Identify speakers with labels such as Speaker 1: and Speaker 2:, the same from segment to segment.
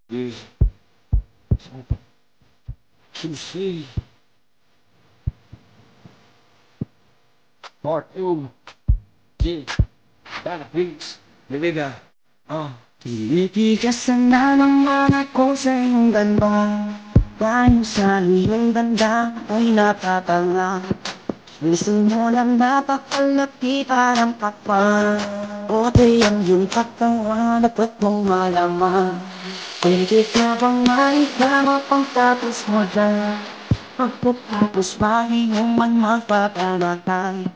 Speaker 1: Yeah. QC. Part 2. Yeah. Dana Beats. Niliga.
Speaker 2: Tinitigasan na ng mga ko sa iyong ganda. Dahil sa iyong ganda ay napapanga. Gusto mo lang napakalaki parang kapal. O di ang iyong katawan at ba't mong malaman. Pwede ka bang maitama pang tapos mo dyan? Pagkatapos mahinong man magpapanatay.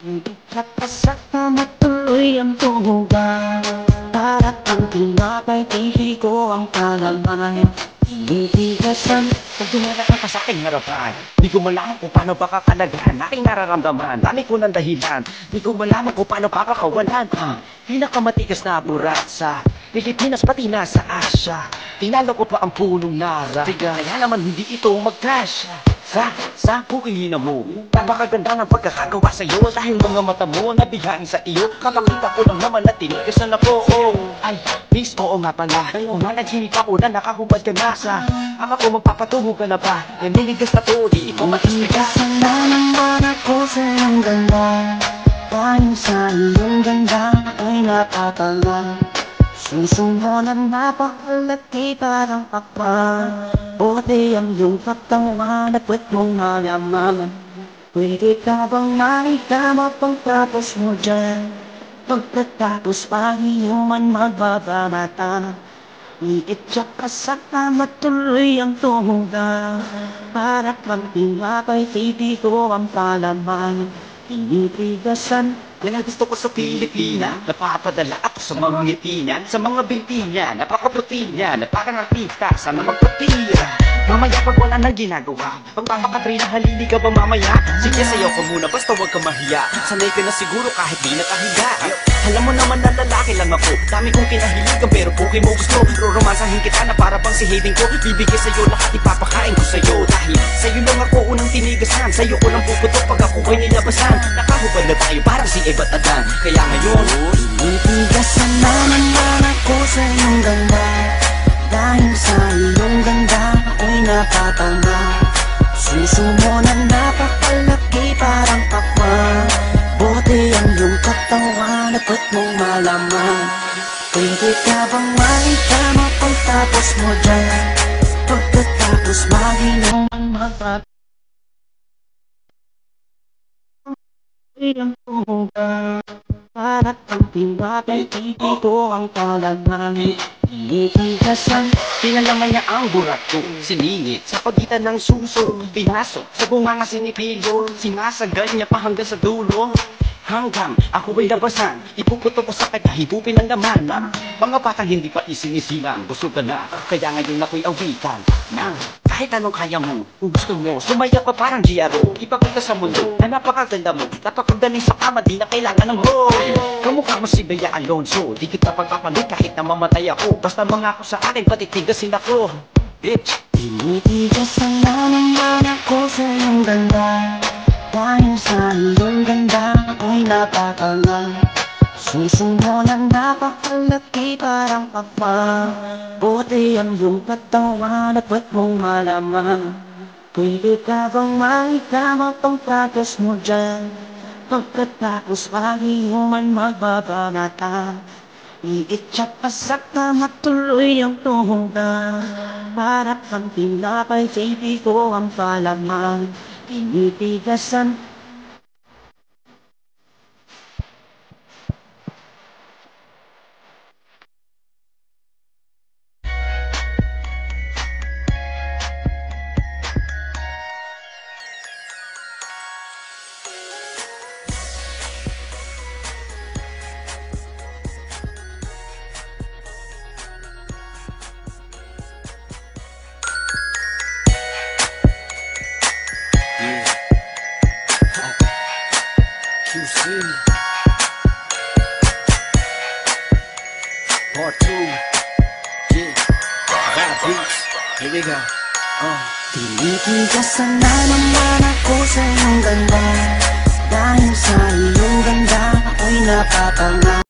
Speaker 2: Hindi ka pasak na matuloy ang tumugan. Para kang tinapay, hindi ko ang kalaman. Tinitigasan.
Speaker 1: Pag dumarating ka sa aking harapan, di ko malaman kung paano baka kalagahan aking nararamdaman. Dami ko ng dahilan, di ko malaman kung paano baka kawalan. Pinakamatigas na burat sa Pilipinas pati na sa Asya. Tinalo ko pa ang punong nara. Kaya naman hindi ito magkasya. Sa pukingin mo, napakaganda ng pagkakagawa sa'yo. Dahil mga mata mo nabihain sa iyo. Kakakita ko lang naman na tinigasan ako. Ay, miss, oo nga pala. Nanaginip ako na nakahubad ka na sa ako magpapatungo ka na ba? Naniligas na to, di ito matistigas.
Speaker 2: Tinitigasan na ng mga ko sa iyong ganda. Dahil sa iyong ganda ay napapanga. Suso mo na napakalaki parang kapal. Buti ang iyong katawan at ba't mong malaman. Pwede ka bang maitama pang tapos mo dyan? Pagkatapos pahinuman magbabanata. Iitsak ka sa matuloy ang tumuga. Para kang tinapay, hindi ko ang palaman. Tinitigasan.
Speaker 1: Yan ang gusto ko sa Pilipina. Napapadala ako sa mga ngiti niya, sa mga binti niya, napakaputi niya, napakangartista, sana magpapira. Mamaya pag wala nang ginagawa, pagpapakatrina halili ka ba mamaya? Sige sayaw ka muna, basta huwag ka mahiya. Sanay ka na siguro kahit di nakahiga. Alam mo naman na lalaki lang ako, dami kong kinahiligan pero puki mo gusto. Roromansahin kita na para bang si Hayden ko. Bibigay sa'yo lahat, ipapakain ko sa'yo. Dahil sa'yo lang ako unang tinigasan, sa'yo ko lang puputok pag ako ay nilabasan. Nakahubad na tayo parang si Eva't Adan. Kaya ngayon,
Speaker 2: tinitigasan na ng mga ko sa iyong ganda. Dahil sa iyong ganda ay napapanga. Suso mo na napakalaki parang kapal. Buti ang iyong katawan at ba't mong malaman. Pwede ka bang maitama pang tapos mo dyan? Pagkatapos mahinom ang magpapagawa. Ang tumuga. Para kang tinapay, hindi ko ang kalaman. Tinitigasan.
Speaker 1: pinalamay niya ang burat ko. Siningit sa pagitan ng suso, pinasok sa bunganga sinipilyo. Sinasagal niya pa hanggang sa dulo. Hanggang ako ay labasan, ipuputo ko sa kanya, higupin ang laman. Mga batang hindi pa isinisilang, busog ka na. Kaya ngayon ako'y awitan na kahit anong kaya mo, kung gusto mo, sumaya pa parang GRO. Ipakita sa mundo na napakaganda mo, napakagaling sa kama, di na kailangan ng hoy. Kamukha mo si Bea Alonso, di kita pagpapalit kahit na mamatay ako. Basta mangako sa akin, patitigasin ako. Bitch!
Speaker 2: Tinitigasan na ng mga ko sa iyong ganda. Dahil sa iyong ganda ay napakanga. Suso mo na napakalaki parang kapal. Buti ang iyong katawan at ba't mong malaman. Pwede ka bang maitama pang tapos mo dyan? Pagkatapos mahinuman magbabanata. Iitsak pasak na matuloy ang tumuga. Para kang tinapay, hindi ko ang palaman. Tinitigasan.
Speaker 1: QC Part 2. Yeah. Dana Beats. Here we go.
Speaker 2: Tinitigasan na naman ako sa iyong ganda. Dahil sa iyong ganda ay napapanga.